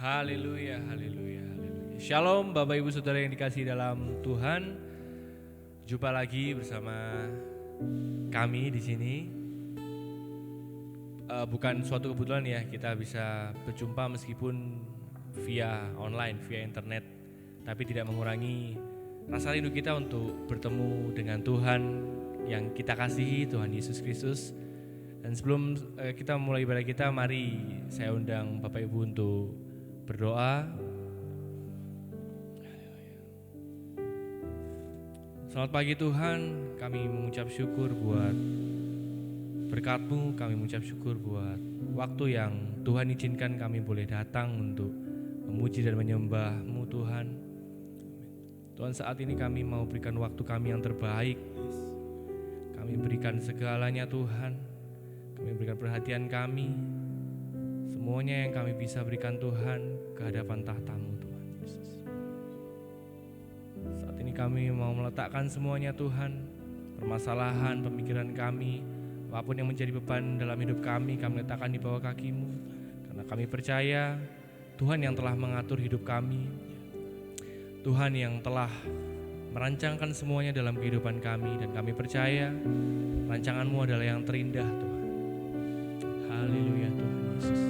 Haleluya, haleluya, haleluya. Shalom Bapak Ibu Saudara yang dikasihi dalam Tuhan. Jumpa lagi bersama kami di sini. Bukan suatu kebetulan ya kita bisa berjumpa meskipun via online, via internet. Tapi tidak mengurangi rasa rindu kita untuk bertemu dengan Tuhan yang kita kasihi, Tuhan Yesus Kristus. Dan sebelum kita mulai ibadah kita, mari saya undang Bapak Ibu untuk berdoa. Selamat pagi Tuhan, kami mengucap syukur buat berkat-Mu, kami mengucap syukur buat waktu yang Tuhan izinkan kami boleh datang untuk memuji dan menyembah-Mu Tuhan. Tuhan, saat ini kami mau berikan waktu kami yang terbaik. Kami berikan segalanya Tuhan, kami berikan perhatian kami, semuanya yang kami bisa berikan Tuhan ke hadapan tahta-Mu Tuhan Yesus. Saat ini kami mau meletakkan semuanya Tuhan, permasalahan, pemikiran kami, apapun yang menjadi beban dalam hidup kami letakkan di bawah kaki-Mu. Karena kami percaya Tuhan yang telah mengatur hidup kami, Tuhan yang telah merancangkan semuanya dalam kehidupan kami, dan kami percaya rancangan-Mu adalah yang terindah Tuhan. Haleluya Tuhan Yesus.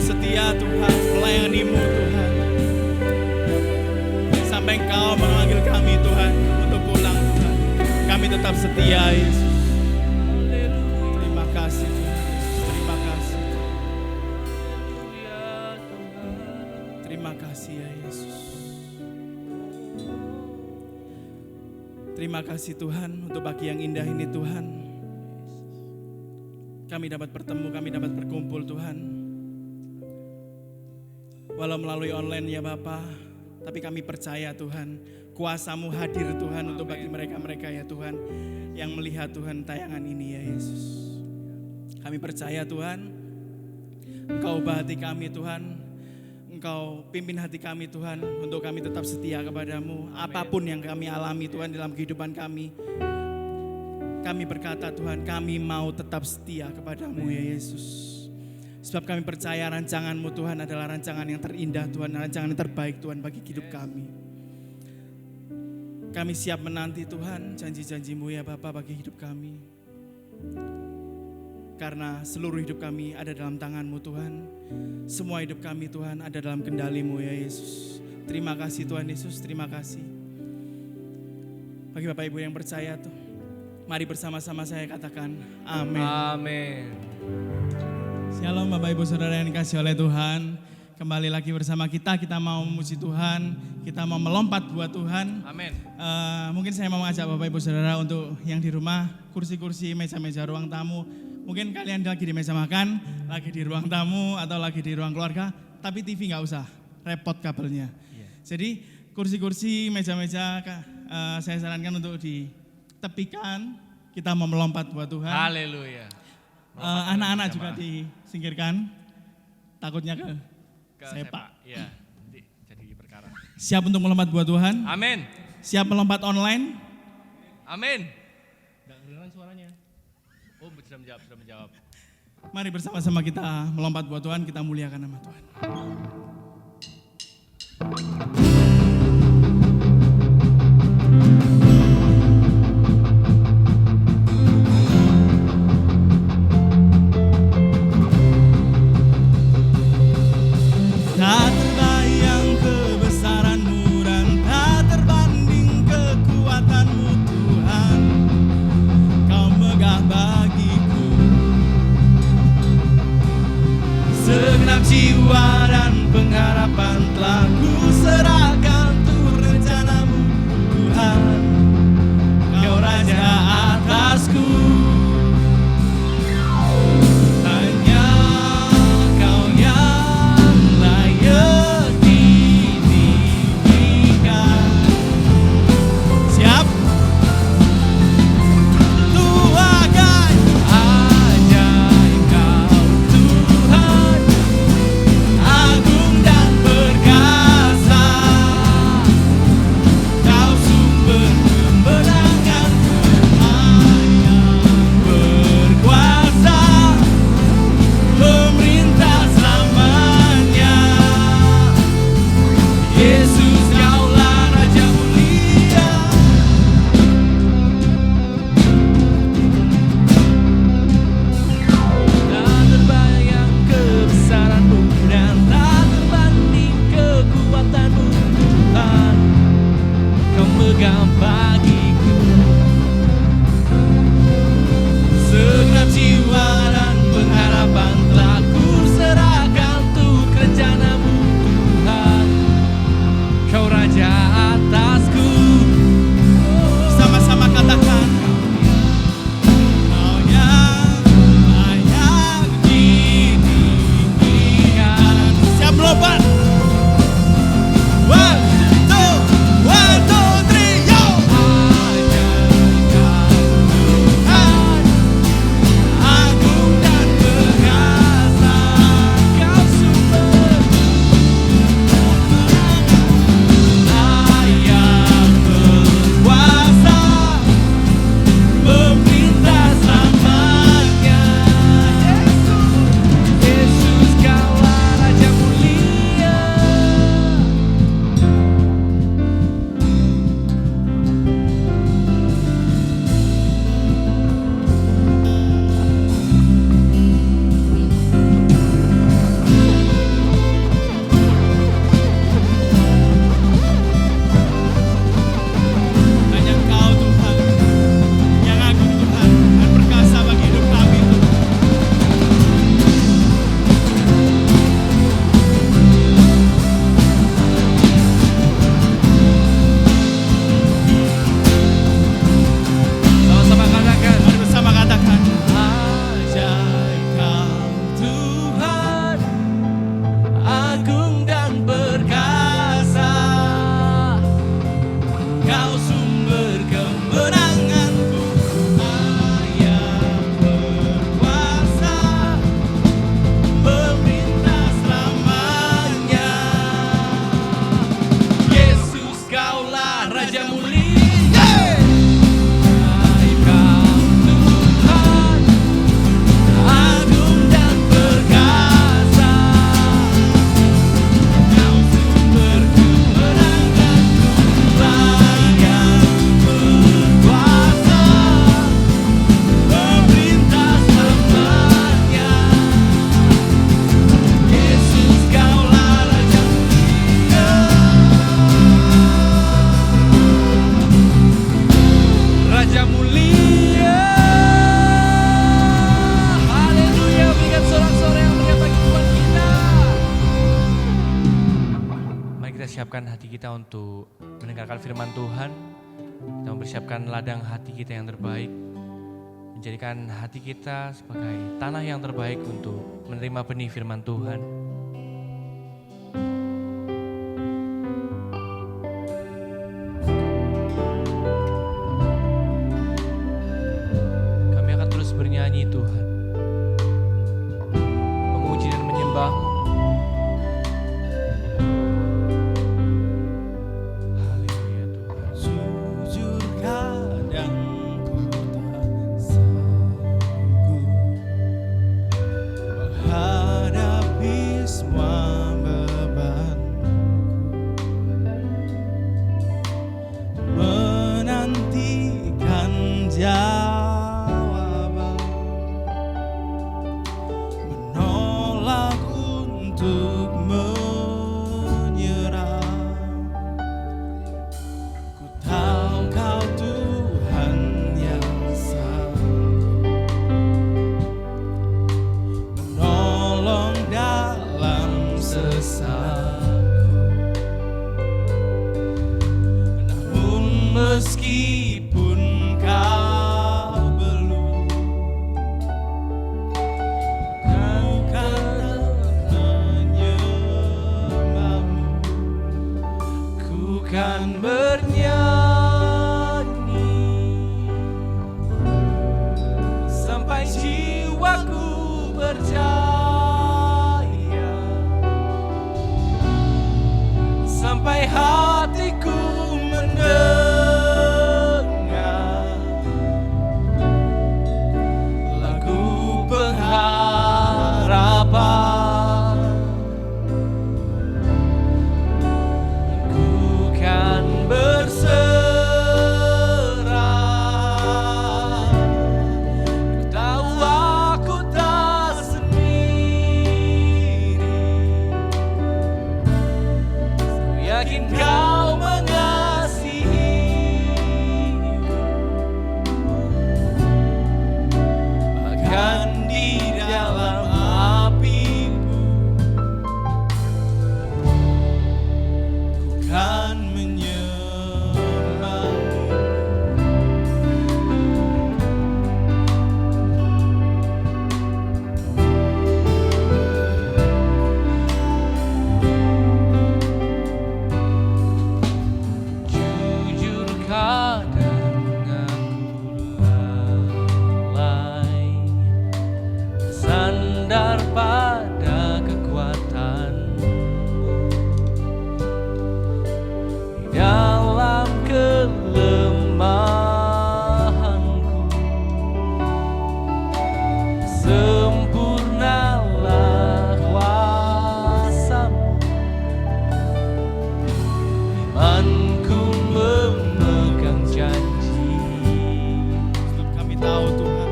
setia Tuhan melayani-Mu Tuhan. Sampai Engkau memanggil kami Tuhan untuk pulang Tuhan. Kami tetap setia Yesus. Terima kasih Tuhan Yesus. Terima kasih. Terima kasih ya Yesus. Terima kasih Tuhan untuk pagi yang indah ini Tuhan. Kami dapat bertemu, kami dapat berkumpul Tuhan. Walau melalui online ya Bapa, tapi kami percaya Tuhan, kuasa-Mu hadir Tuhan untuk bagi mereka-mereka ya Tuhan yang melihat Tuhan tayangan ini ya Yesus. Kami percaya Tuhan, Engkau ubah hati kami Tuhan, Engkau pimpin hati kami Tuhan untuk kami tetap setia kepadamu. Apapun yang kami alami Tuhan dalam kehidupan kami, kami berkata Tuhan, kami mau tetap setia kepadamu ya Yesus. Sebab kami percaya rancangan-Mu Tuhan adalah rancangan yang terindah Tuhan, rancangan yang terbaik Tuhan bagi hidup kami. Kami siap menanti Tuhan janji-janji-Mu ya Bapa bagi hidup kami. Karena seluruh hidup kami ada dalam tangan-Mu Tuhan. Semua hidup kami Tuhan ada dalam kendali-Mu ya Yesus. Terima kasih Tuhan Yesus, terima kasih. Bagi Bapak Ibu yang percaya tuh, mari bersama-sama saya katakan amin. Amin. Shalom Bapak Ibu Saudara yang dikasihi oleh Tuhan. Kembali lagi bersama kita mau memuji Tuhan, kita mau melompat buat Tuhan. Amin. Mungkin saya mau mengajak Bapak Ibu Saudara untuk yang di rumah, kursi-kursi, meja-meja ruang tamu. Mungkin kalian lagi di meja makan, lagi di ruang tamu atau lagi di ruang keluarga, tapi TV gak usah, repot kabelnya. Jadi kursi-kursi, meja-meja saya sarankan untuk ditepikan, kita mau melompat buat Tuhan. Haleluya. Anak-anak juga disingkirkan, takutnya ke sepak. Iya, nanti jadi perkara. Siap untuk melompat buat Tuhan? Amin. Siap melompat online? Amin. Enggak kedengaran suaranya. Oh, sudah menjawab. Mari bersama-sama kita melompat buat Tuhan, kita muliakan nama Tuhan. Tak terbayang kebesaran-Mu dan tak terbanding kekuatan-Mu Tuhan. Kau megah bagiku segenap jiwa dan pengharapan telah ku serahkan untuk rencana-Mu Tuhan. Kau Raja atasku. Agung dan perkasa. mempersiapkan hati kita untuk mendengarkan firman Tuhan. Kita mempersiapkan ladang hati kita yang terbaik, menjadikan hati kita sebagai tanah yang terbaik untuk menerima benih firman Tuhan. Kami akan terus bernyanyi Tuhan, memuji dan menyembah-Mu. Haleluya Tuhan. Jujur kadang ku tak sanggup menghadapi semua bebanku, menantikan jawaban, menolak untuk menyerah. Ku tahu Kau Tuhan yang sanggup menolong dalam sesatku. Namun meskipun Kau belum, Ku kan menyembah-Mu. Ku kan bernyanyi sampai jiwaku percaya, sampai hatiku mendengar lagu pengharapan. Ku kan berserah, ku tahu aku tak sendiri. Ku yakin Kau mengasihi, bahkan di dalam apiku ku kan menyembah-Mu. Jujur kadang aku lalai, bersandar pada kekuatan-Mu. Di dalam kelemahanku, sempurnalah kuasa-Mu. Imanku memegang janji. Sebab kami tahu Tuhan,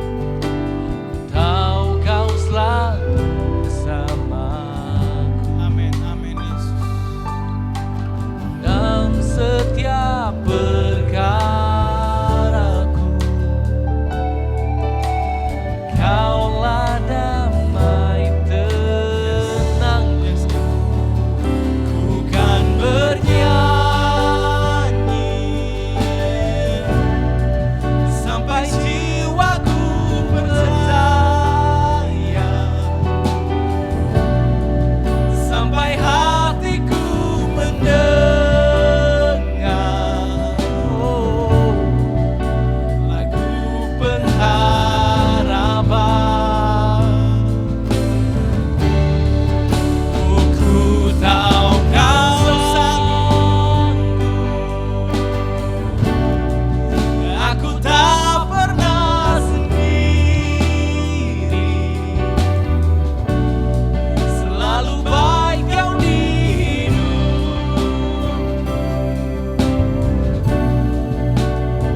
tahu Kau selalu bersamaku. Amin, amin Yesus. Dalam setiap perkaraku, Kaulah damai tenangku. Ku kan bernyanyi sampai jiwaku percaya, sampai hatiku mendengar lagu pengharapan. Ku tahu Kau sanggup, aku tak pernah sendiri. Selalu baik Kau di hidupku,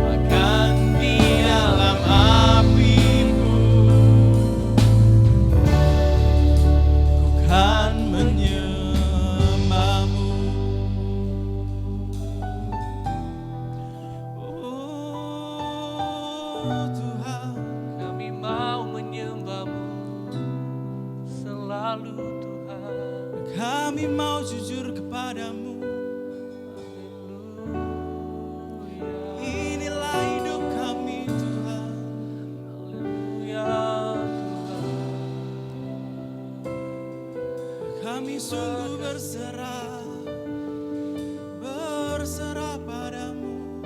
bahkan di dalam apiku ku kan menyembah-Mu. Oh Tuhan, kami mau menyembah-Mu selalu Tuhan. Kami mau jujur kepadamu Kami sungguh berserah padamu.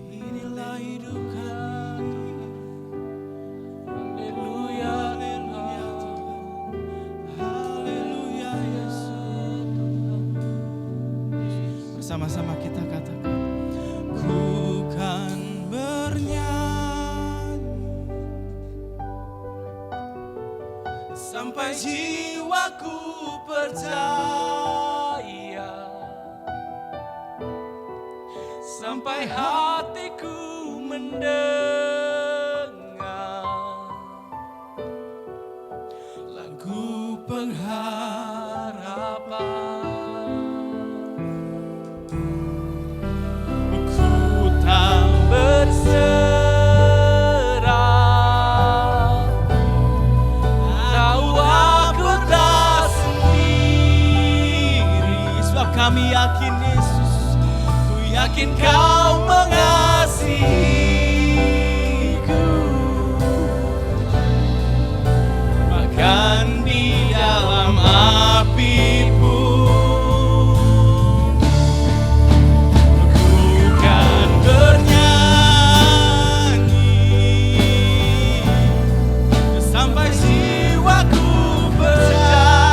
Inilah hidup kami. Haleluya, haleluya Tuhan. Haleluya Yesus. Bersama-sama kita katakan, ku kan sampai jiwaku percaya, sampai hatiku mendengar lagu pengharapan. Ku tak berserah, kami yakin Yesus, ku yakin kau mengasihiku, bahkan di dalam api pun ku kan bernyanyi sampai jiwaku percaya,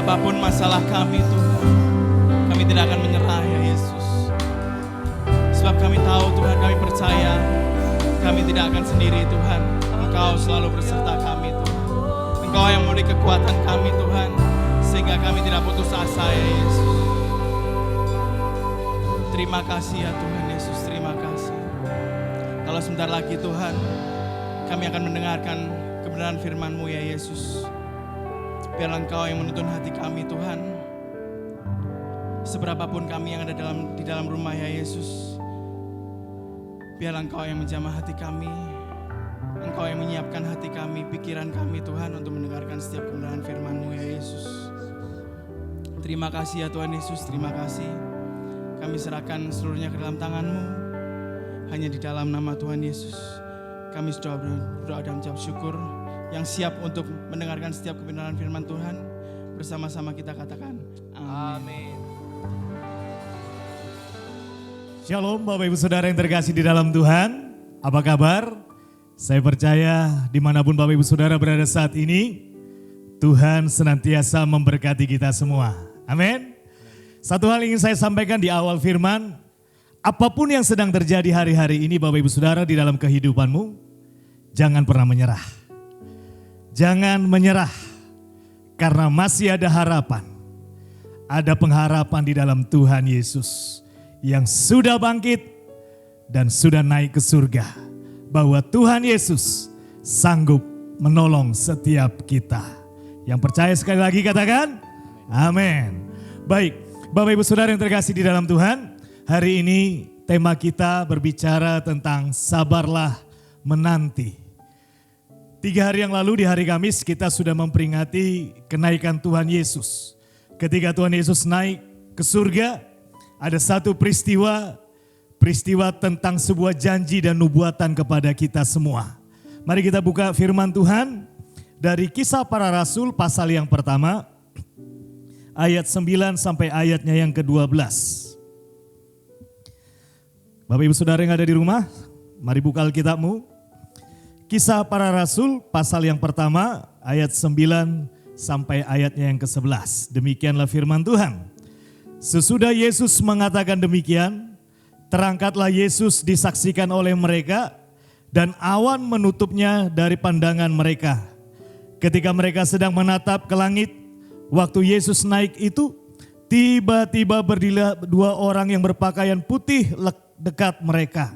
apapun masalah kami Tuhan, kami tidak akan menyerah ya Yesus. Sebab kami tahu Tuhan, kami percaya kami tidak akan sendiri Tuhan. Engkau selalu berserta kami Tuhan. Engkau yang memberi kekuatan kami Tuhan, sehingga kami tidak putus asa ya Yesus. Terima kasih ya Tuhan Yesus, terima kasih. Kalau sebentar lagi Tuhan, kami akan mendengarkan kebenaran firman-Mu ya Yesus. Biarlah Engkau yang menuntun hati kami Tuhan. Seberapapun kami yang ada di dalam rumah ya Yesus, biarlah Engkau yang menjamah hati kami. Engkau yang menyiapkan hati kami, pikiran kami Tuhan, untuk mendengarkan setiap kebenaran firman-Mu ya Yesus. Terima kasih ya Tuhan Yesus, terima kasih. Kami serahkan seluruhnya ke dalam tangan-Mu. Hanya di dalam nama Tuhan Yesus kami sudah berdoa dan mengucap syukur. Yang siap untuk mendengarkan setiap kebenaran firman Tuhan, bersama-sama kita katakan amin. Shalom Bapak Ibu Saudara yang terkasih di dalam Tuhan. Apa kabar? Saya percaya dimanapun Bapak Ibu Saudara berada saat ini, Tuhan senantiasa memberkati kita semua. Amin. Satu hal ingin saya sampaikan di awal firman, apapun yang sedang terjadi hari-hari ini Bapak Ibu Saudara di dalam kehidupanmu, jangan pernah menyerah. Jangan menyerah, karena masih ada harapan. Ada pengharapan di dalam Tuhan Yesus yang sudah bangkit dan sudah naik ke surga. Bahwa Tuhan Yesus sanggup menolong setiap kita. Yang percaya sekali lagi katakan, amin. Baik, Bapak Ibu Saudara yang terkasih di dalam Tuhan, hari ini tema kita berbicara tentang sabarlah menanti. 3 hari yang lalu di hari Kamis kita sudah memperingati kenaikan Tuhan Yesus. Ketika Tuhan Yesus naik ke surga, ada satu peristiwa tentang sebuah janji dan nubuatan kepada kita semua. Mari kita buka firman Tuhan dari Kisah Para Rasul pasal yang pertama, ayat 9 sampai ayatnya yang ke-12. Bapak Ibu Saudara yang ada di rumah, mari buka Alkitabmu. Kisah Para Rasul pasal yang pertama, ayat 9 sampai ayatnya yang ke-11. Demikianlah firman Tuhan. Sesudah Yesus mengatakan demikian, terangkatlah Yesus disaksikan oleh mereka dan awan menutupnya dari pandangan mereka. Ketika mereka sedang menatap ke langit, waktu Yesus naik itu, tiba-tiba berdirilah dua orang yang berpakaian putih dekat mereka.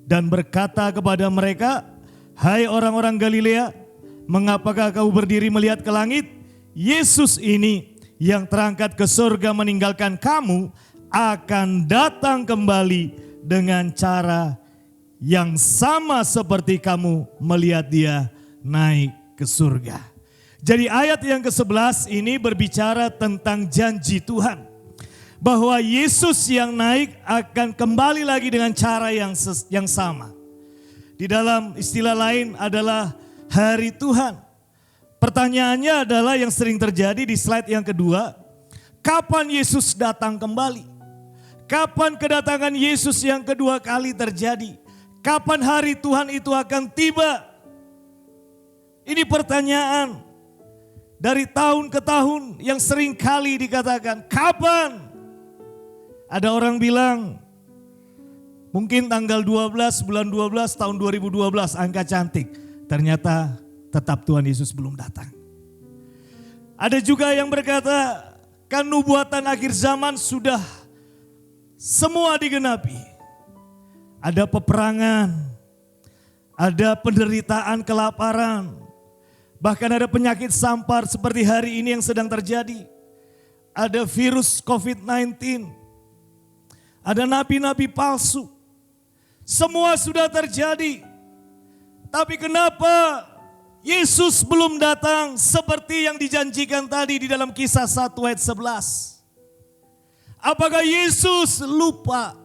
Dan berkata kepada mereka, "Hai orang-orang Galilea, mengapakah kamu berdiri melihat ke langit? Yesus ini yang terangkat ke surga meninggalkan kamu akan datang kembali dengan cara yang sama seperti kamu melihat dia naik ke surga." Jadi ayat yang ke-11 ini berbicara tentang janji Tuhan. Bahwa Yesus yang naik akan kembali lagi dengan cara yang sama. Di dalam istilah lain adalah hari Tuhan. Pertanyaannya adalah yang sering terjadi di slide yang kedua, kapan Yesus datang kembali? Kapan kedatangan Yesus yang kedua kali terjadi? Kapan hari Tuhan itu akan tiba? Ini pertanyaan dari tahun ke tahun yang sering kali dikatakan, kapan? Ada orang bilang, mungkin tanggal 12 bulan 12 tahun 2012, angka cantik. Ternyata tetap Tuhan Yesus belum datang. Ada juga yang berkata, kan nubuatan akhir zaman sudah semua digenapi. Ada peperangan, ada penderitaan, kelaparan, bahkan ada penyakit sampar seperti hari ini yang sedang terjadi. Ada virus COVID-19, ada nabi-nabi palsu. Semua sudah terjadi. Tapi kenapa Yesus belum datang seperti yang dijanjikan tadi di dalam Kisah 1 ayat 11. Apakah Yesus lupa?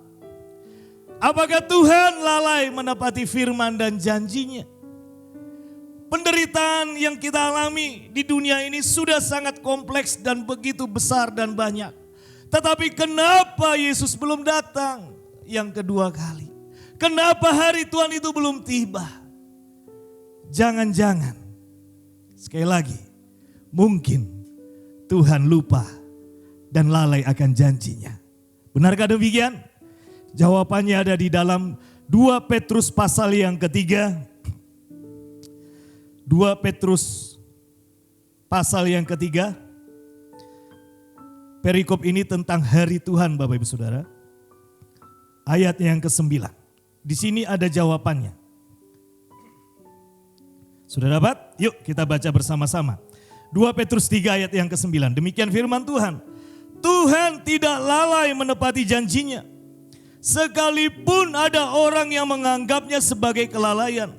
Apakah Tuhan lalai menepati firman dan janjinya? Penderitaan yang kita alami di dunia ini sudah sangat kompleks dan begitu besar dan banyak. Tetapi kenapa Yesus belum datang yang kedua kali? Kenapa hari Tuhan itu belum tiba? Jangan-jangan, sekali lagi, mungkin Tuhan lupa dan lalai akan janjinya. Benarkah demikian? Jawabannya ada di dalam 2 Petrus pasal yang ketiga. 2 Petrus pasal yang ketiga. Perikop ini tentang hari Tuhan Bapak Ibu Saudara. Ayat yang ke-9. Di sini ada jawabannya. Sudah dapat? Yuk kita baca bersama-sama. 2 Petrus 3 ayat yang ke-9. Demikian firman Tuhan. Tuhan tidak lalai menepati janjinya. Sekalipun ada orang yang menganggapnya sebagai kelalaian.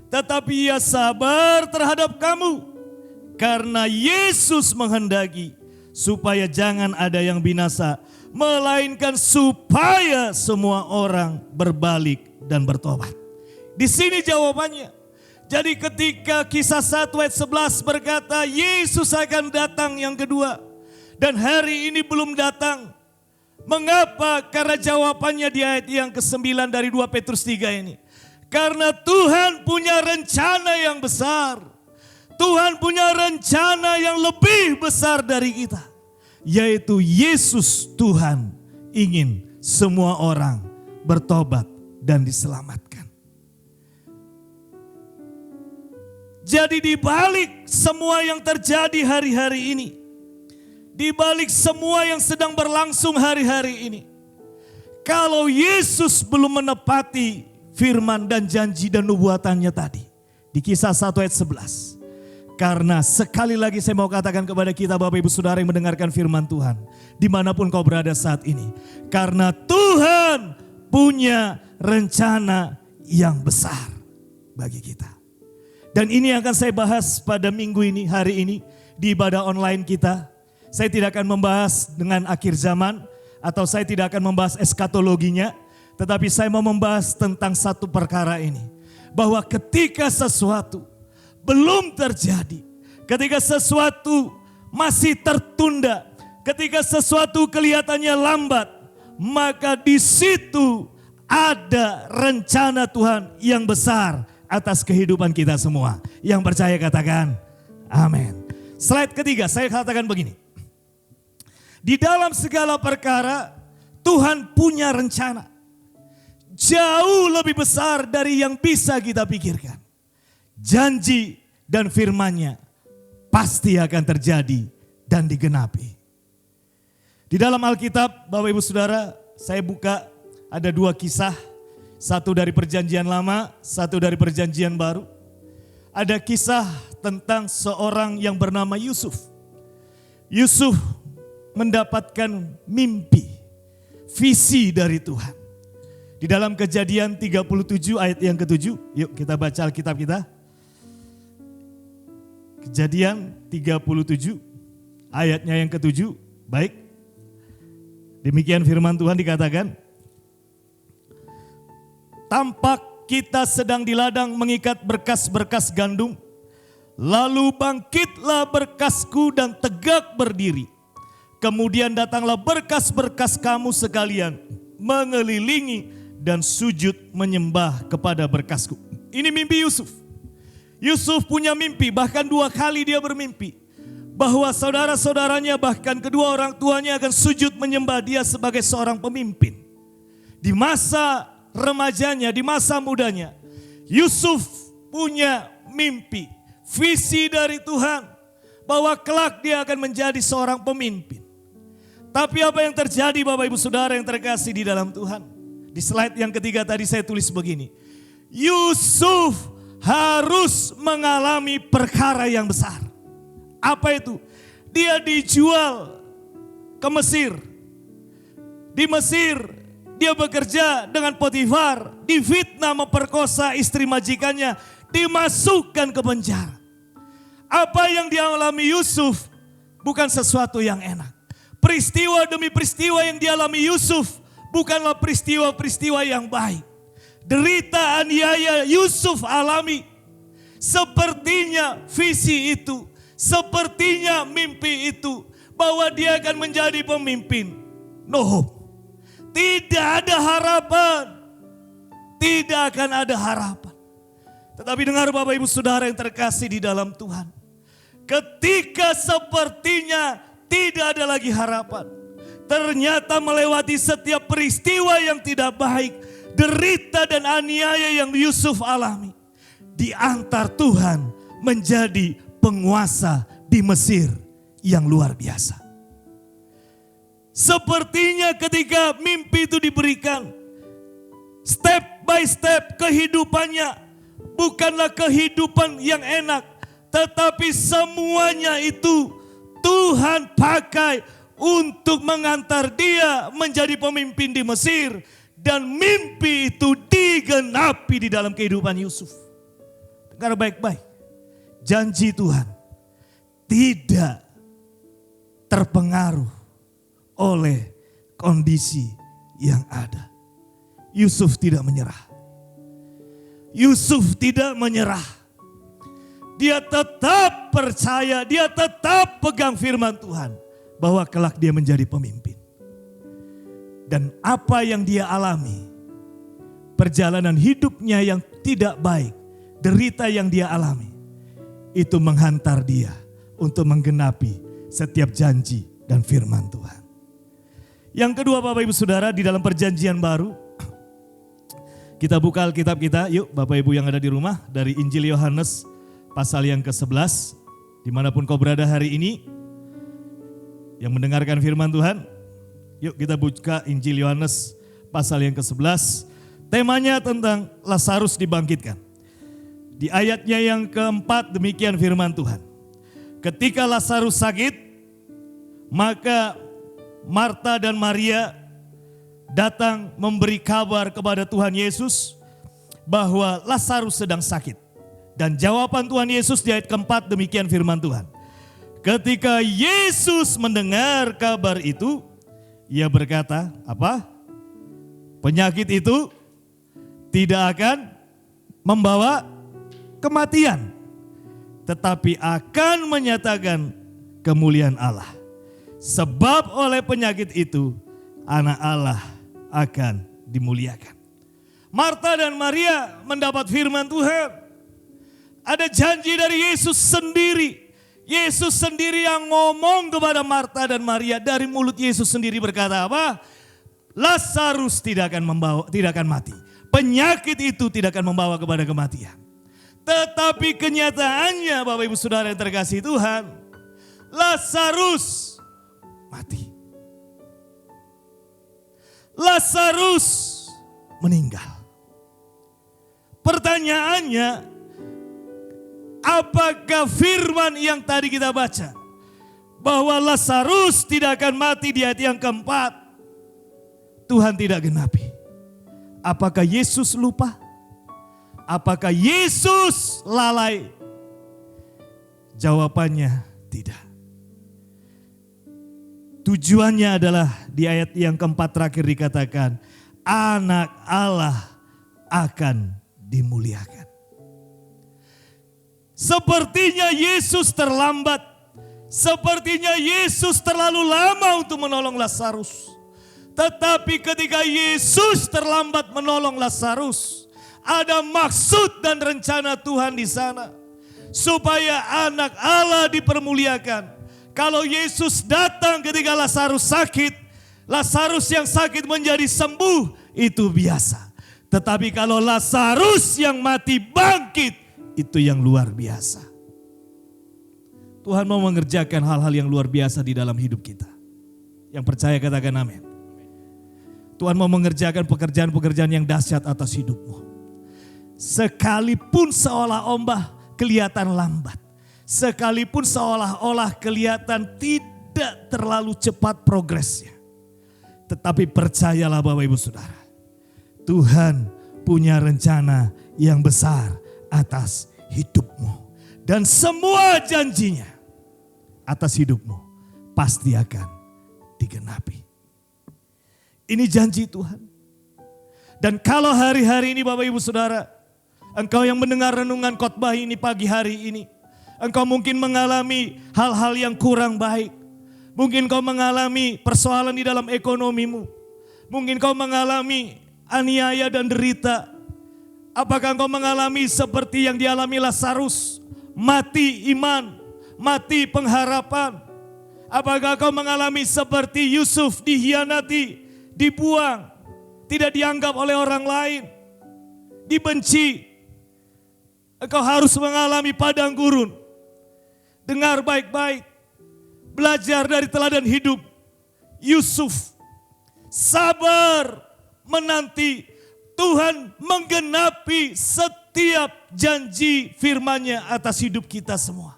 Tetapi ia sabar terhadap kamu. Karena Yesus menghendaki supaya jangan ada yang binasa. Melainkan supaya semua orang berbalik dan bertobat. Di sini jawabannya. Jadi ketika Kisah 1 ayat 11 berkata Yesus akan datang yang kedua. Dan hari ini belum datang. Mengapa? Karena jawabannya di ayat yang ke-9 dari 2 Petrus 3 ini. Karena Tuhan punya rencana yang besar. Tuhan punya rencana yang lebih besar dari kita. Yaitu Yesus Tuhan ingin semua orang bertobat dan diselamatkan. Jadi di balik semua yang terjadi hari-hari ini, di balik semua yang sedang berlangsung hari-hari ini, kalau Yesus belum menepati firman dan janji dan nubuatannya tadi, di Kisah 1 ayat 11. Karena sekali lagi saya mau katakan kepada kita Bapak Ibu Saudara yang mendengarkan firman Tuhan, dimanapun kau berada saat ini. Karena Tuhan punya rencana yang besar bagi kita. Dan ini akan saya bahas pada minggu ini, hari ini, di ibadah online kita. Saya tidak akan membahas dengan akhir zaman, atau saya tidak akan membahas eskatologinya, tetapi saya mau membahas tentang satu perkara ini. Bahwa ketika sesuatu belum terjadi, ketika sesuatu masih tertunda, ketika sesuatu kelihatannya lambat, maka di situ ada rencana Tuhan yang besar atas kehidupan kita semua. Yang percaya katakan amin. Slide ketiga, saya katakan begini. Di dalam segala perkara Tuhan punya rencana jauh lebih besar dari yang bisa kita pikirkan. Janji dan firman-Nya pasti akan terjadi dan digenapi. Di dalam Alkitab, Bapak Ibu Saudara, saya buka ada 2 kisah. Satu dari perjanjian lama, satu dari perjanjian baru. Ada kisah tentang seorang yang bernama Yusuf. Yusuf mendapatkan mimpi, visi dari Tuhan. Di dalam Kejadian 37 ayat yang ke-7, yuk kita baca Alkitab kita. Kejadian 37 ayatnya yang ke-7, baik. Demikian firman Tuhan dikatakan. Tampak kita sedang di ladang mengikat berkas-berkas gandum. Lalu bangkitlah berkasku dan tegak berdiri. Kemudian datanglah berkas-berkas kamu sekalian mengelilingi dan sujud menyembah kepada berkasku. Ini mimpi Yusuf. Yusuf punya mimpi, bahkan 2 kali dia bermimpi. Bahwa saudara-saudaranya bahkan kedua orang tuanya akan sujud menyembah dia sebagai seorang pemimpin. Di masa remajanya, di masa mudanya, Yusuf punya mimpi, visi dari Tuhan. Bahwa kelak dia akan menjadi seorang pemimpin. Tapi apa yang terjadi Bapak Ibu Saudara yang terkasih di dalam Tuhan? Di slide yang ketiga tadi saya tulis begini. Yusuf harus mengalami perkara yang besar. Apa itu? Dia dijual ke Mesir. Di Mesir dia bekerja dengan Potifar. Difitnah memperkosa istri majikannya. Dimasukkan ke penjara. Apa yang dialami Yusuf bukan sesuatu yang enak. Peristiwa demi peristiwa yang dialami Yusuf bukanlah peristiwa-peristiwa yang baik. Derita aniaya Yusuf alami. Sepertinya visi itu, sepertinya mimpi itu, bahwa dia akan menjadi pemimpin. No hope. Tidak ada harapan. Tidak akan ada harapan. Tetapi dengar Bapak Ibu Saudara yang terkasih di dalam Tuhan. Ketika sepertinya tidak ada lagi harapan. Ternyata melewati setiap peristiwa yang tidak baik, derita dan aniaya yang Yusuf alami, diantar Tuhan menjadi penguasa di Mesir yang luar biasa. Sepertinya ketika mimpi itu diberikan, step by step kehidupannya bukanlah kehidupan yang enak, tetapi semuanya itu Tuhan pakai untuk mengantar dia menjadi pemimpin di Mesir. Dan mimpi itu digenapi di dalam kehidupan Yusuf. Dengar baik-baik. Janji Tuhan tidak terpengaruh oleh kondisi yang ada. Yusuf tidak menyerah. Yusuf tidak menyerah. Dia tetap percaya, dia tetap pegang firman Tuhan. Bahwa kelak dia menjadi pemimpin. Dan apa yang dia alami, perjalanan hidupnya yang tidak baik, derita yang dia alami, itu menghantar dia untuk menggenapi setiap janji dan firman Tuhan. Yang kedua Bapak Ibu Saudara, di dalam perjanjian baru, kita buka Alkitab kita, yuk Bapak Ibu yang ada di rumah, dari Injil Yohanes pasal yang ke-11, dimanapun kau berada hari ini, yang mendengarkan firman Tuhan, yuk kita buka Injil Yohanes pasal yang ke-11. Temanya tentang Lazarus dibangkitkan. Di ayatnya yang ke-4 demikian firman Tuhan. Ketika Lazarus sakit, maka Marta dan Maria datang memberi kabar kepada Tuhan Yesus bahwa Lazarus sedang sakit. Dan jawaban Tuhan Yesus di ayat ke-4 demikian firman Tuhan. Ketika Yesus mendengar kabar itu, ia berkata, apa? Penyakit itu tidak akan membawa kematian. tetapi akan menyatakan kemuliaan Allah. Sebab oleh penyakit itu anak Allah akan dimuliakan. Marta dan Maria mendapat firman Tuhan. Ada janji dari Yesus sendiri. Yesus sendiri yang ngomong kepada Marta dan Maria, dari mulut Yesus sendiri berkata apa? Lazarus tidak akan mati. Penyakit itu tidak akan membawa kepada kematian. Tetapi kenyataannya Bapak Ibu Saudara yang terkasih Tuhan, Lazarus mati. Lazarus meninggal. Pertanyaannya, apakah firman yang tadi kita baca bahwa Lazarus tidak akan mati di ayat yang keempat, Tuhan tidak genapi? Apakah Yesus lupa? Apakah Yesus lalai? Jawabannya tidak. Tujuannya adalah di ayat yang keempat terakhir dikatakan, anak Allah akan dimuliakan. Sepertinya Yesus terlambat. Sepertinya Yesus terlalu lama untuk menolong Lazarus. Tetapi ketika Yesus terlambat menolong Lazarus, ada maksud dan rencana Tuhan di sana. Supaya anak Allah dipermuliakan. Kalau Yesus datang ketika Lazarus sakit, Lazarus yang sakit menjadi sembuh, itu biasa. Tetapi kalau Lazarus yang mati bangkit, itu yang luar biasa. Tuhan mau mengerjakan hal-hal yang luar biasa di dalam hidup kita. Yang percaya katakan amin. Tuhan mau mengerjakan pekerjaan-pekerjaan yang dahsyat atas hidupmu. Sekalipun seolah-olah kelihatan lambat. Sekalipun seolah-olah kelihatan tidak terlalu cepat progresnya. Tetapi percayalah Bapak Ibu Saudara. Tuhan punya rencana yang besar atas hidupmu. Dan semua janjinya atas hidupmu pasti akan digenapi. Ini janji Tuhan. Dan kalau hari-hari ini Bapak Ibu Saudara, engkau yang mendengar renungan khotbah ini pagi hari ini, engkau mungkin mengalami hal-hal yang kurang baik. Mungkin kau mengalami persoalan di dalam ekonomimu. Mungkin kau mengalami aniaya dan derita. Apakah engkau mengalami seperti yang dialami Lazarus? Mati iman, mati pengharapan. Apakah kau mengalami seperti Yusuf dihianati, dibuang, tidak dianggap oleh orang lain, dibenci? Engkau harus mengalami padang gurun. Dengar baik-baik, belajar dari teladan hidup Yusuf. Sabar menanti Tuhan menggenapi setiap janji firman-Nya atas hidup kita semua.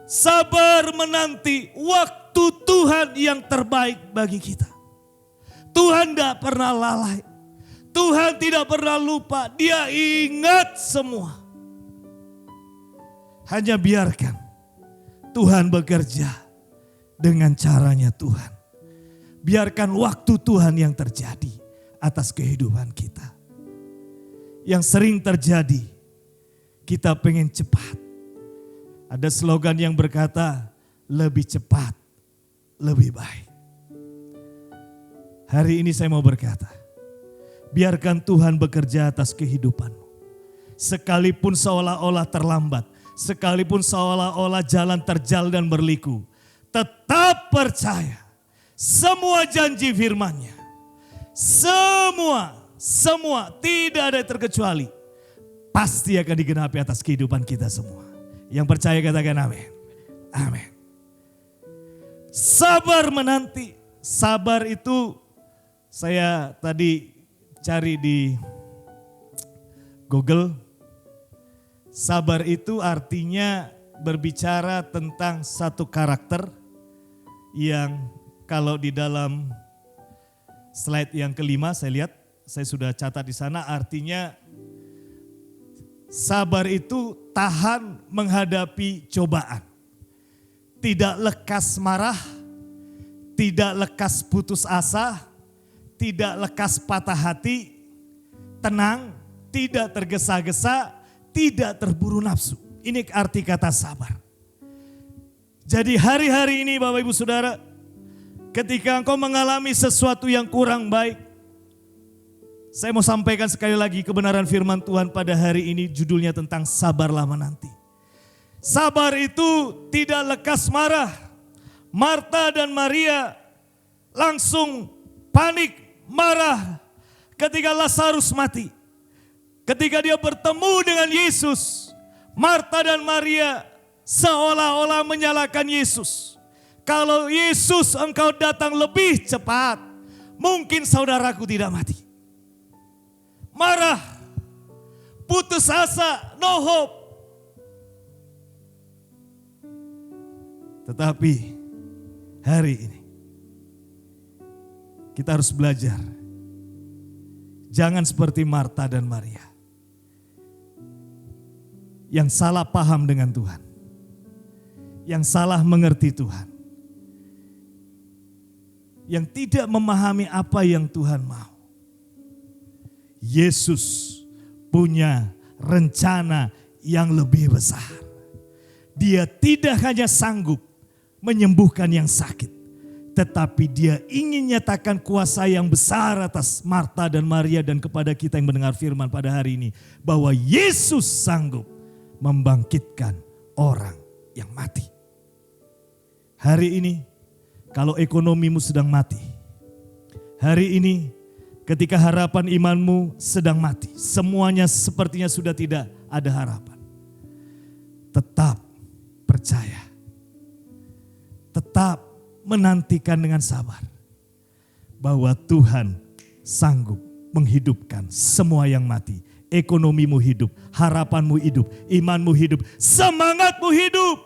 Sabar menanti waktu Tuhan yang terbaik bagi kita. Tuhan tidak pernah lalai. Tuhan tidak pernah lupa. Dia ingat semua. Hanya biarkan Tuhan bekerja dengan caranya Tuhan. Biarkan waktu Tuhan yang terjadi atas kehidupan kita. Yang sering terjadi, kita pengen cepat. Ada slogan yang berkata, lebih cepat, lebih baik. Hari ini saya mau berkata, biarkan Tuhan bekerja atas kehidupanmu. Sekalipun seolah-olah terlambat, sekalipun seolah-olah jalan terjal dan berliku, tetap percaya semua janji firman-Nya. Semua tidak ada yang terkecuali, pasti akan digenapi atas kehidupan kita semua. Yang percaya katakan amin. Amin. Sabar menanti. Sabar itu saya tadi cari di Google. Sabar itu artinya berbicara tentang satu karakter yang kalau di dalam slide yang kelima saya lihat, saya sudah catat di sana, artinya sabar itu tahan menghadapi cobaan. Tidak lekas marah, tidak lekas putus asa, tidak lekas patah hati, tenang, tidak tergesa-gesa, tidak terburu nafsu. Ini arti kata sabar. Jadi hari-hari ini Bapak Ibu Saudara, ketika engkau mengalami sesuatu yang kurang baik, saya mau sampaikan sekali lagi kebenaran firman Tuhan pada hari ini, judulnya tentang sabarlah menanti. Sabar itu tidak lekas marah. Marta dan Maria langsung panik, marah ketika Lazarus mati. Ketika dia bertemu dengan Yesus, Marta dan Maria seolah-olah menyalahkan Yesus. Kalau Yesus engkau datang lebih cepat, mungkin saudaraku tidak mati. Marah, putus asa, no hope. Tetapi hari ini kita harus belajar. Jangan seperti Marta dan Maria yang salah paham dengan Tuhan, yang salah mengerti Tuhan, yang tidak memahami apa yang Tuhan mau. Yesus punya rencana yang lebih besar. Dia tidak hanya sanggup menyembuhkan yang sakit, tetapi dia ingin nyatakan kuasa yang besar atas Marta dan Maria dan kepada kita yang mendengar firman pada hari ini, bahwa Yesus sanggup membangkitkan orang yang mati. Hari ini kalau ekonomimu sedang mati, hari ini ketika harapan imanmu sedang mati, semuanya sepertinya sudah tidak ada harapan, tetap percaya, tetap menantikan dengan sabar bahwa Tuhan sanggup menghidupkan semua yang mati. Ekonomimu hidup, harapanmu hidup, imanmu hidup, semangatmu hidup,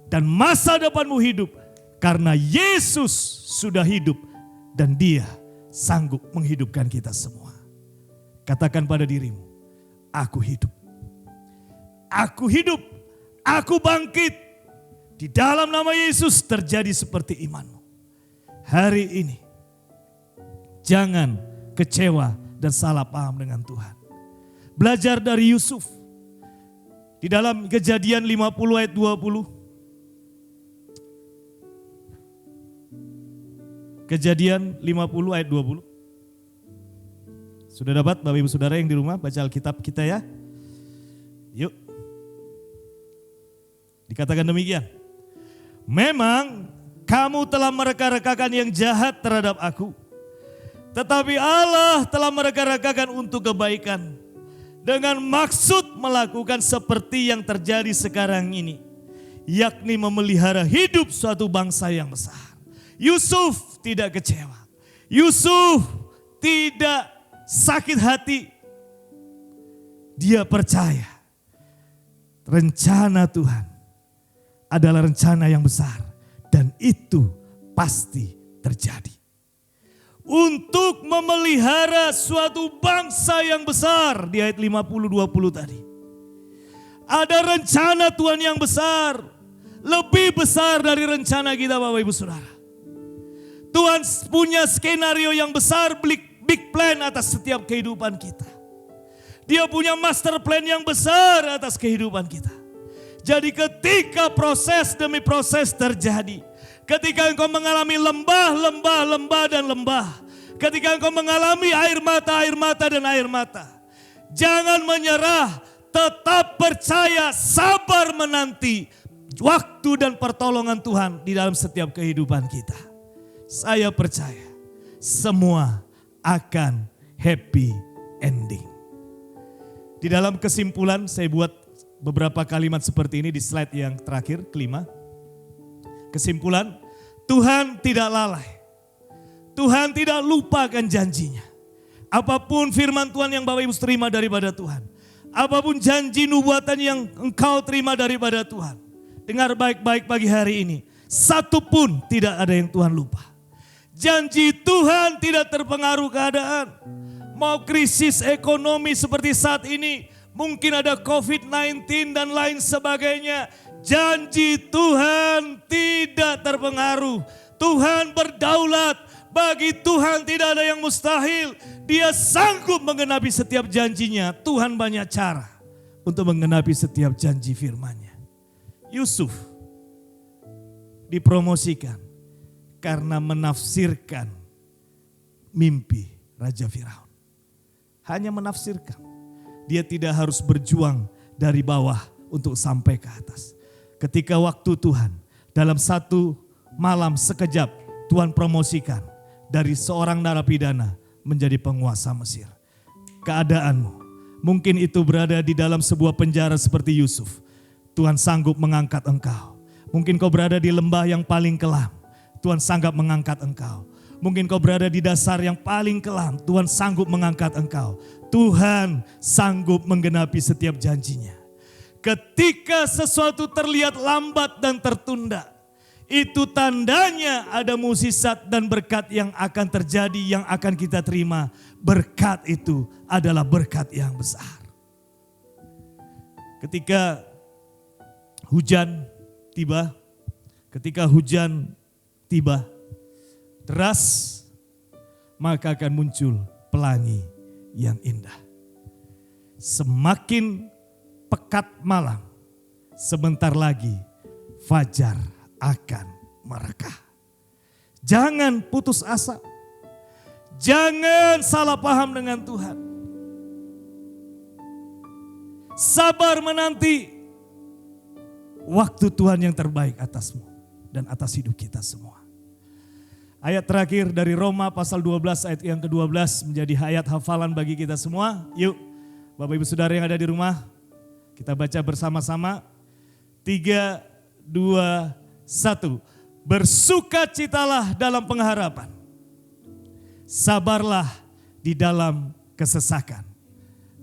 dan masa depanmu hidup. Karena Yesus sudah hidup dan Dia sanggup menghidupkan kita semua. Katakan pada dirimu, aku hidup. Aku hidup, aku bangkit. Di dalam nama Yesus terjadi seperti imanmu. Hari ini jangan kecewa dan salah paham dengan Tuhan. Belajar dari Yusuf. Di dalam Kejadian 50 ayat 20. Kejadian 50 ayat 20. Sudah dapat Bapak Ibu Saudara yang di rumah baca Alkitab kita ya? Yuk. Dikatakan demikian. Memang kamu telah mereka-rekakan yang jahat terhadap aku. Tetapi Allah telah mereka-rekakan untuk kebaikan. Dengan maksud melakukan seperti yang terjadi sekarang ini. Yakni memelihara hidup suatu bangsa yang besar. Yusuf tidak kecewa. Yusuf tidak sakit hati. Dia percaya rencana Tuhan adalah rencana yang besar. Dan itu pasti terjadi. Untuk memelihara suatu bangsa yang besar. Di ayat 50-20 tadi. Ada rencana Tuhan yang besar. Lebih besar dari rencana kita Bapak Ibu Saudara. Tuhan punya skenario yang besar, big plan atas setiap kehidupan kita. Dia punya master plan yang besar atas kehidupan kita. Jadi ketika proses demi proses terjadi. Ketika engkau mengalami lembah dan lembah. Ketika engkau mengalami air mata dan air mata. Jangan menyerah, tetap percaya, sabar menanti waktu dan pertolongan Tuhan di dalam setiap kehidupan kita. Saya percaya semua akan happy ending. Di dalam kesimpulan saya buat beberapa kalimat seperti ini di slide yang terakhir, kelima. Kesimpulan, Tuhan tidak lalai. Tuhan tidak lupakan janjinya. Apapun firman Tuhan yang Bapak Ibu terima daripada Tuhan. Apapun janji nubuatan yang engkau terima daripada Tuhan. Dengar baik-baik pagi hari ini. Satu pun tidak ada yang Tuhan lupa. Janji Tuhan tidak terpengaruh keadaan. Mau krisis ekonomi seperti saat ini. Mungkin ada COVID-19 dan lain sebagainya. Janji Tuhan tidak terpengaruh. Tuhan berdaulat. Bagi Tuhan tidak ada yang mustahil. Dia sanggup menggenapi setiap janjinya. Tuhan banyak cara untuk menggenapi setiap janji firman-Nya. Yusuf dipromosikan karena menafsirkan mimpi Raja Firaun. Hanya menafsirkan. Dia tidak harus berjuang dari bawah untuk sampai ke atas. Ketika waktu Tuhan dalam satu malam sekejap Tuhan promosikan dari seorang narapidana menjadi penguasa Mesir. Keadaanmu mungkin itu berada di dalam sebuah penjara seperti Yusuf. Tuhan sanggup mengangkat engkau. Mungkin kau berada di lembah yang paling kelam. Tuhan sanggup mengangkat engkau. Mungkin kau berada di dasar yang paling kelam. Tuhan sanggup mengangkat engkau. Tuhan sanggup menggenapi setiap janjinya. Ketika sesuatu terlihat lambat dan tertunda, itu tandanya ada mukjizat dan berkat yang akan terjadi, yang akan kita terima. Berkat itu adalah berkat yang besar. Ketika hujan tiba, deras, maka akan muncul pelangi yang indah. Semakin pekat malam, sebentar lagi fajar akan merekah. Jangan putus asa. Jangan salah paham dengan Tuhan. Sabar menanti waktu Tuhan yang terbaik atasmu dan atas hidup kita semua. Ayat terakhir dari Roma pasal 12 ayat yang ke-12 menjadi ayat hafalan bagi kita semua. Yuk Bapak Ibu Saudara yang ada di rumah, kita baca bersama-sama. 3, 2, 1. Bersukacitalah dalam pengharapan. Sabarlah di dalam kesesakan.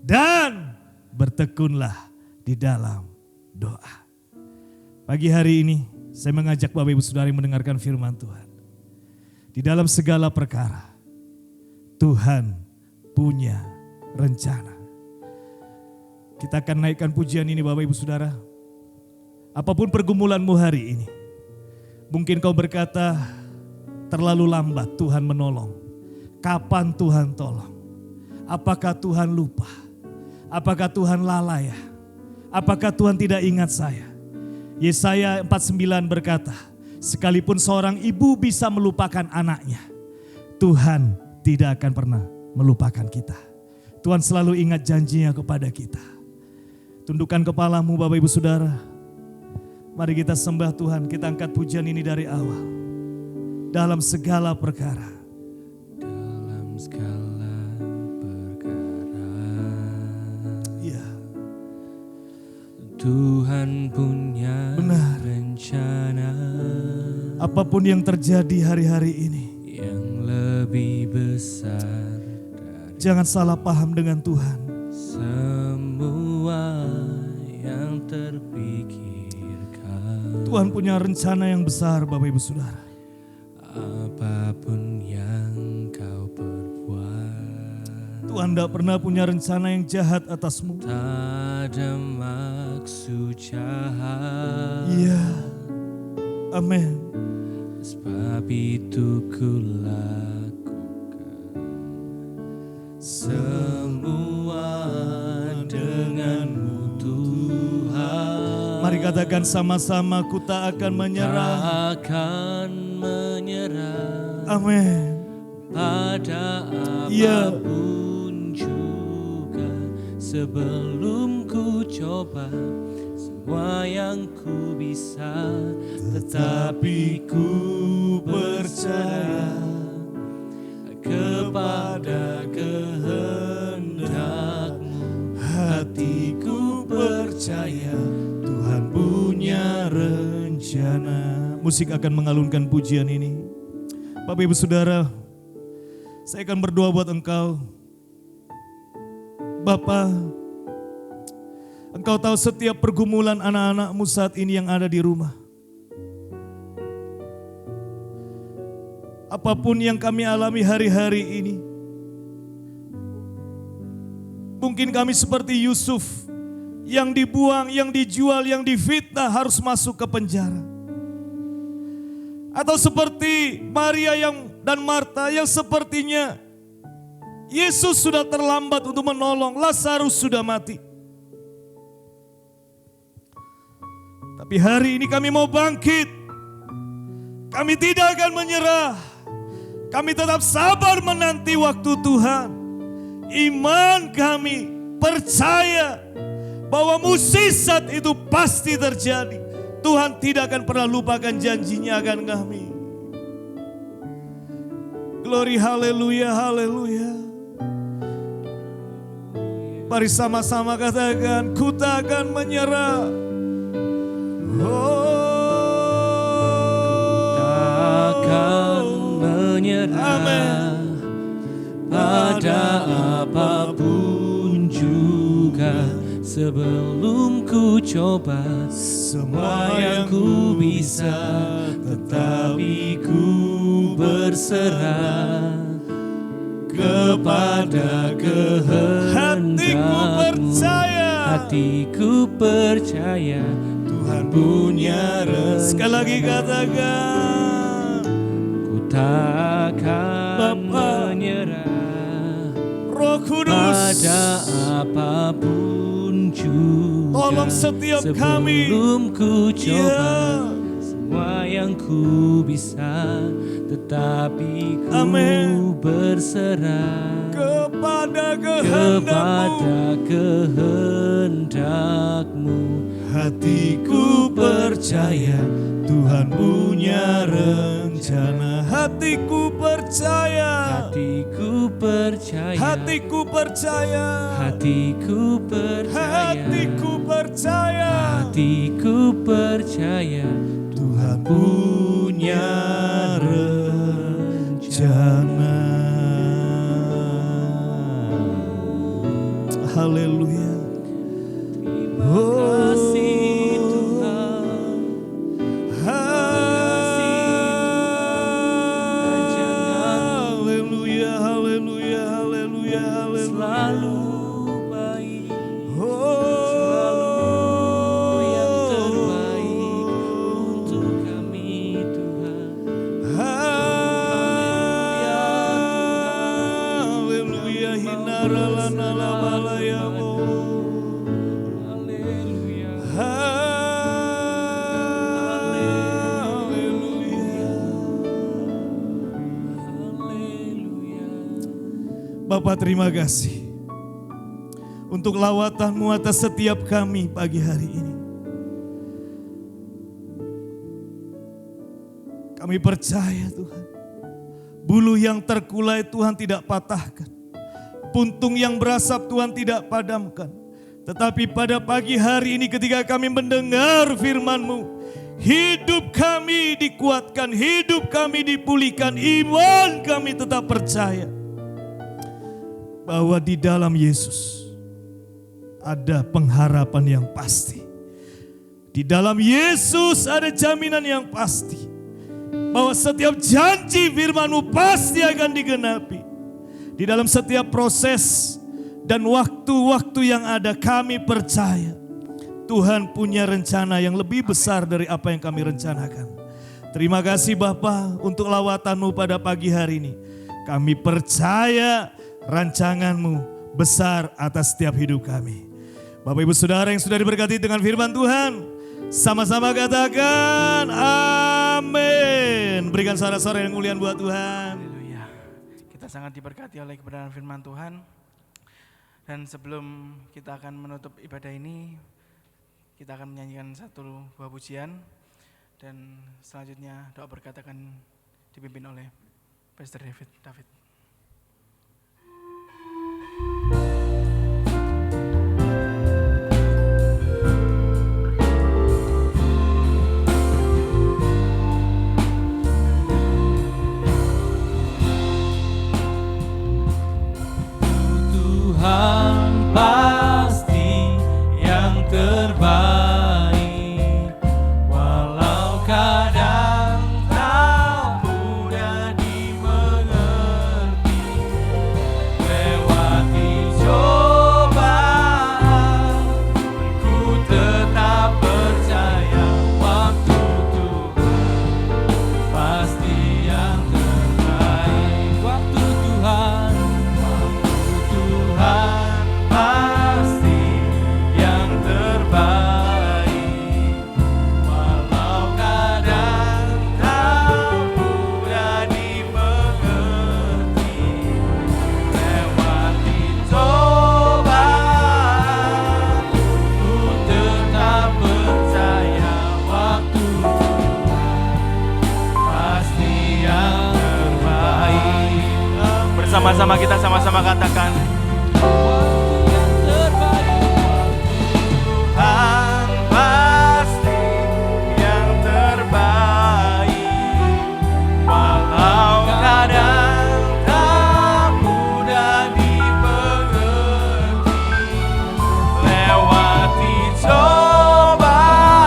Dan bertekunlah di dalam doa. Pagi hari ini saya mengajak Bapak Ibu Saudara yang mendengarkan firman Tuhan. Di dalam segala perkara Tuhan punya rencana. Kita akan naikkan pujian ini Bapak Ibu Saudara. Apapun pergumulanmu hari ini. Mungkin kau berkata terlalu lambat Tuhan menolong. Kapan Tuhan tolong? Apakah Tuhan lupa? Apakah Tuhan lalai? Apakah Tuhan tidak ingat saya? Yesaya 49 berkata, sekalipun seorang ibu bisa melupakan anaknya, Tuhan tidak akan pernah melupakan kita. Tuhan selalu ingat janjinya kepada kita. Tundukkan kepalamu Bapak Ibu Saudara. Mari kita sembah Tuhan, kita angkat pujian ini dari awal. Dalam segala perkara. Dalam segala perkara. Ya. Tuhan punya Benar. rencana. Apapun yang terjadi hari-hari ini. Yang lebih besar dari Jangan salah paham dengan Tuhan. semua yang terpikirkan. Tuhan punya rencana yang besar Bapak Ibu Saudara. Apapun yang kau perbuat, Tuhan tidak pernah punya rencana yang jahat atasmu. tak ada maksud jahat. Iya. Amin. Sebab itu ku lakukan semua denganmu Tuhan. Mari katakan sama-sama, ku tak akan menyerah. Tak akan menyerah Amin. pada Iya. apapun juga. Sebelum ku coba semua yang ku bisa, tetapi ku percaya kepada kehendakmu. Hatiku percaya Tuhan punya rencana. Musik akan mengalunkan pujian ini. Bapak Ibu Saudara, saya akan berdoa buat engkau. Bapa, engkau tahu setiap pergumulan anak-anakmu saat ini yang ada di rumah. Apapun yang kami alami hari-hari ini. Mungkin kami seperti Yusuf yang dibuang, yang dijual, yang difitnah harus masuk ke penjara. Atau seperti Maria dan Marta yang sepertinya Yesus sudah terlambat untuk menolong, Lazarus sudah mati. Tapi hari ini kami mau bangkit. Kami tidak akan menyerah. Kami tetap sabar menanti waktu Tuhan. Iman kami percaya bahwa mukjizat itu pasti terjadi. Tuhan tidak akan pernah lupakan janjinya akan kami. Glory, haleluya, haleluya. Mari sama-sama katakan, ku takkan menyerah. Takkan menyerah. Amen. Pada apapun juga, sebelum ku coba semua yang ku bisa, tetapi ku berserah kepada kehendakmu. Hatiku percaya. Hatiku percaya Tuhan punya rencana. Sekali lagi katakan, ku takkan Bapa, menyerah. Roh Kudus, Pada apapun juga, tolong setiap kami. sebelum ku coba Ya. semua yang ku bisa, tetapi ku Amin. berserah Kepada kehendakmu. kepada kehendakmu. Hatiku percaya Tuhan punya rencana. Hatiku percaya. Hatiku percaya. Hatiku percaya. Hatiku percaya. Hatiku percaya. Hatiku percaya Tuhan punya rencana. Haleluya. kasih Tuhan. Haleluya, haleluya, haleluya, haleluya. Selalu baik, Oh, yang terbaik untuk kami Tuhan. Haleluya, hinara lana lamala ya Haleluya. Haleluya. Haleluya. Bapak, terima kasih untuk lawatan-Mu atas setiap kami pagi hari ini. Kami percaya Tuhan, buluh yang terkulai Tuhan tidak patahkan, puntung yang berasap Tuhan tidak padamkan. Tetapi pada pagi hari ini ketika kami mendengar firman-Mu, hidup kami dikuatkan, hidup kami dipulihkan, iman kami tetap percaya bahwa di dalam Yesus ada pengharapan yang pasti. Di dalam Yesus ada jaminan yang pasti bahwa setiap janji firman-Mu pasti akan digenapi. Di dalam setiap proses dan waktu-waktu yang ada, kami percaya Tuhan punya rencana yang lebih besar dari apa yang kami rencanakan. Terima kasih Bapa untuk lawatan-Mu pada pagi hari ini. Kami percaya rancangan-Mu besar atas setiap hidup kami. Bapak Ibu Saudara yang sudah diberkati dengan firman Tuhan, sama-sama katakan amin. Berikan suara-suara yang mulia buat Tuhan. Haleluya. Kita sangat diberkati oleh kebenaran firman Tuhan. Dan sebelum kita akan menutup ibadah ini, kita akan menyanyikan satu buah pujian. Dan selanjutnya doa berkat akan dipimpin oleh Pastor David. Tuhan pasti yang terbaik, walau kadang tak mudah dimengerti. Lewati cobaan, ku tetap percaya waktu Tuhan pasti yang terbaik. Waktu Tuhan pasti yang terbaik. sama-sama kita sama-sama katakan. Tuhan pasti yang terbaik, walau kadang tak mudah dimengerti, lewati cobaan,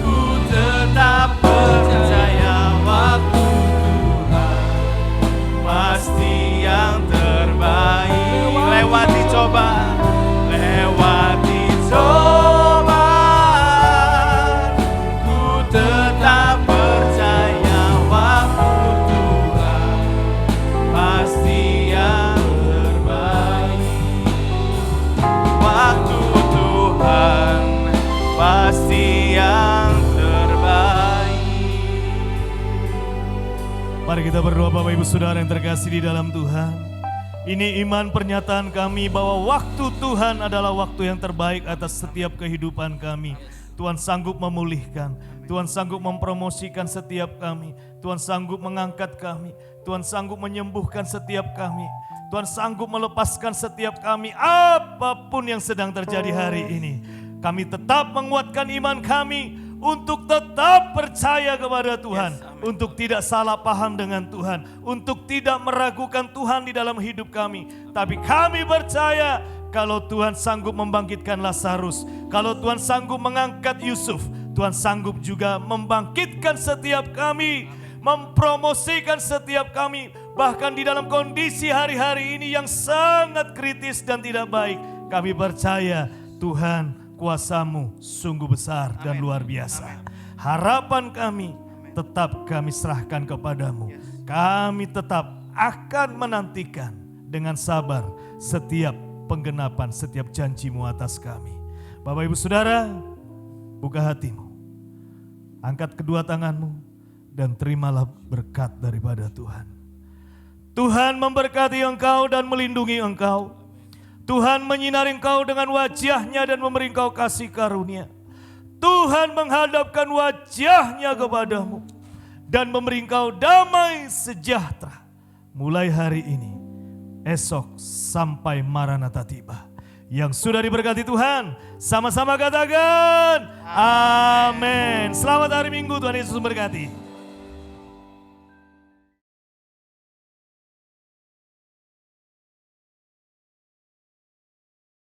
ku tetap percaya waktu Tuhan pasti yang terbaik. Lewati cobaan, lewati cobaan, ku tetap percaya waktu Tuhan pasti yang terbaik. Waktu Tuhan pasti yang terbaik. Mari kita berdoa Bapak Ibu Saudara yang terkasih di dalam Tuhan. Ini iman pernyataan kami bahwa waktu Tuhan adalah waktu yang terbaik atas setiap kehidupan kami. Tuhan sanggup memulihkan, Tuhan sanggup mempromosikan setiap kami, Tuhan sanggup mengangkat kami, Tuhan sanggup menyembuhkan setiap kami, Tuhan sanggup melepaskan setiap kami apapun yang sedang terjadi hari ini. Kami tetap menguatkan iman kami untuk tetap percaya kepada Tuhan, untuk tidak salah paham dengan Tuhan, untuk tidak meragukan Tuhan di dalam hidup kami. Tapi kami percaya kalau Tuhan sanggup membangkitkan Lazarus, kalau Tuhan sanggup mengangkat Yusuf, Tuhan sanggup juga membangkitkan setiap kami, mempromosikan setiap kami, bahkan di dalam kondisi hari-hari ini yang sangat kritis dan tidak baik. Kami percaya Tuhan, kuasa-Mu sungguh besar dan luar biasa. Harapan kami tetap kami serahkan kepadamu. Kami tetap akan menantikan dengan sabar setiap penggenapan, setiap janji-Mu atas kami. Bapak Ibu Saudara, buka hatimu, angkat kedua tanganmu, dan terimalah berkat daripada Tuhan. Tuhan memberkati engkau dan melindungi engkau. Tuhan menyinari engkau dengan wajah-Nya dan memberi engkau kasih karunia. Tuhan menghadapkan wajah-Nya kepadamu dan memberi engkau damai sejahtera. Mulai hari ini, esok sampai Maranatha tiba. Yang sudah diberkati Tuhan, sama-sama katakan amin. Selamat hari Minggu, Tuhan Yesus memberkati.